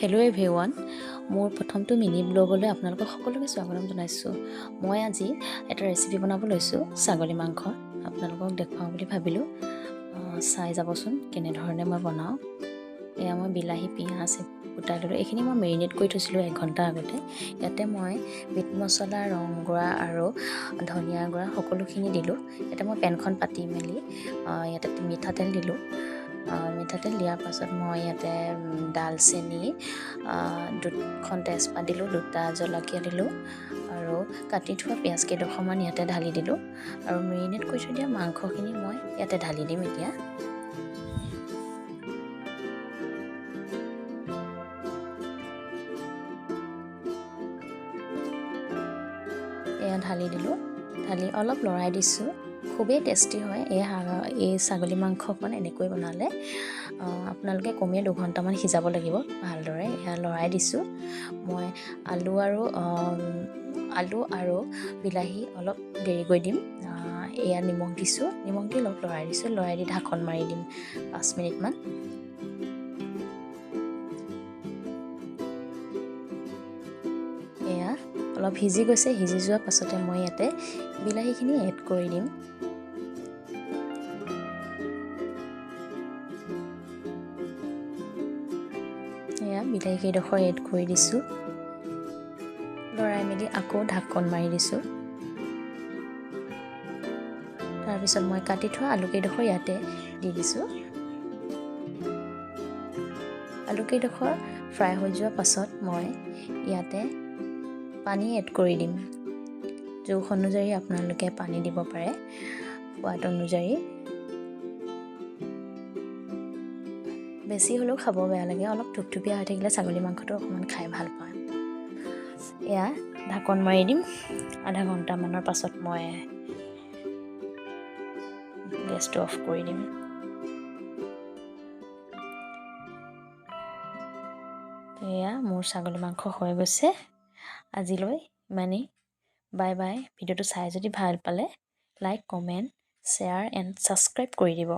Hello' everyone, মোৰ প্ৰথমটো mini ব্লগলৈ আপোনালোকক সকলোকে স্বাগতম জনাইছোঁ। মই আজি এটা ৰেচিপি বনাব লৈছোঁ ছাগলী মাংস। আপোনালোকক দেখুৱাওঁ বুলি ভাবিলোঁ। চাই যাবচোন কেনেধৰণে মই বনাওঁ। এয়া মই বিলাহী, পিঁয়াজ গোটাই ল'লোঁ। এইখিনি মই মেৰিনেট কৰি থৈছিলোঁ 1 ঘণ্টা আগতে। ইয়াতে মই মিট মছলা, ৰং গুড়া আৰু ধনিয়া গুড়া সকলোখিনি দিলোঁ। ইয়াতে মই পেনখন পাতি মেলি ইয়াতে মিঠাতেল দিলোঁ। মিঠাতেল দিয়াৰ পাছত মই ইয়াতে ডালচেনি, 2খন তেজপাত দিলোঁ, 2টা জলকীয়া দিলোঁ আৰু কাটি থোৱা পিঁয়াজ কেইডোখৰমান ইয়াতে ঢালি দিলোঁ আৰু মেৰিনেট কৰি থৈ দিয়া মাংসখিনি মই ইয়াতে ঢালি দিম এতিয়া। এয়া ঢালি দিলোঁ, ঢালি অলপ লৰাই দিছোঁ। খুবেই টেষ্টি হয় এই ছাগলী মাংসকণ এনেকৈ বনালে। আপোনালোকে কমেও 2 ঘণ্টামান সিজাব লাগিব ভালদৰে। এয়া লৰাই দিছোঁ। মই আলু আৰু বিলাহী অলপ দেৰিকৈ দিম। এয়া নিমখ দিছোঁ, নিমখ দি অলপ লৰাই দিছোঁ। লৰাই দি ঢাকন মাৰি দিম 5 মিনিটমান। এয়া অলপ সিজি গৈছে। সিজি যোৱাৰ পাছতে মই ইয়াতে বিলাহীখিনি এড কৰি দিম। এয়া বিলাহী কেইডোখৰ এড কৰি দিছোঁ। লৰাই মেলি আকৌ ঢাকন মাৰি দিছোঁ। তাৰপিছত মই কাটি থোৱা আলু কেইডোখৰ ইয়াতে দি দিছোঁ। আলু কেইডোখৰ ফ্ৰাই হৈ যোৱাৰ পাছত মই ইয়াতে পানী এড কৰি দিম। জোখ অনুযায়ী আপোনালোকে পানী দিব পাৰে, সোৱাদ অনুযায়ী। বেছি হ'লেও খাব বেয়া লাগে, অলপ থুপথুপীয়া হৈ থাকিলে ছাগলী মাংসটো অকণমান খাই ভাল পায়। এয়া ঢাকন মাৰি দিম। আধা ঘণ্টামানৰ পাছত মই গেছটো অফ কৰি দিম। এয়া মোৰ ছাগলী মাংস হৈ গৈছে। আজিলৈ ইমানেই। Bye bye. ভিডিঅ'টো চাই যদি ভাল পালে like, comment, share and subscribe কৰি দিব।